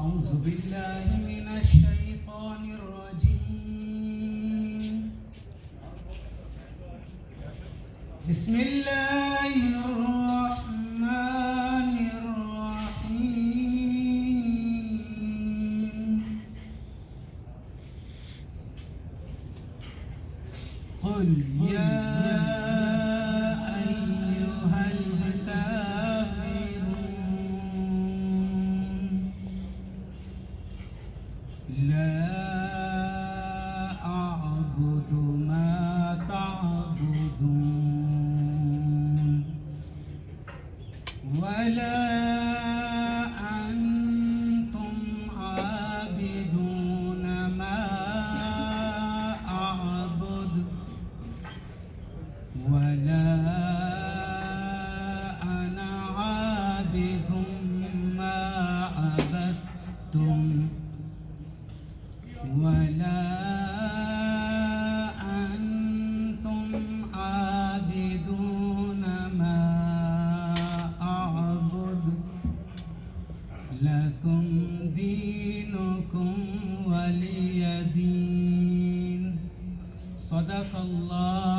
أعوذ بالله من الشيطان الرجيم. بسم الله الرحمن الرحيم. قل يا أيها الكافرون لا أعبد ما تعبدون ولا أنتم عابدون ما أعبد ولا أنا عابد ما عبدتم ولا أنتم عابدون ما أعبد لكم دينكم ولي دين. صدق الله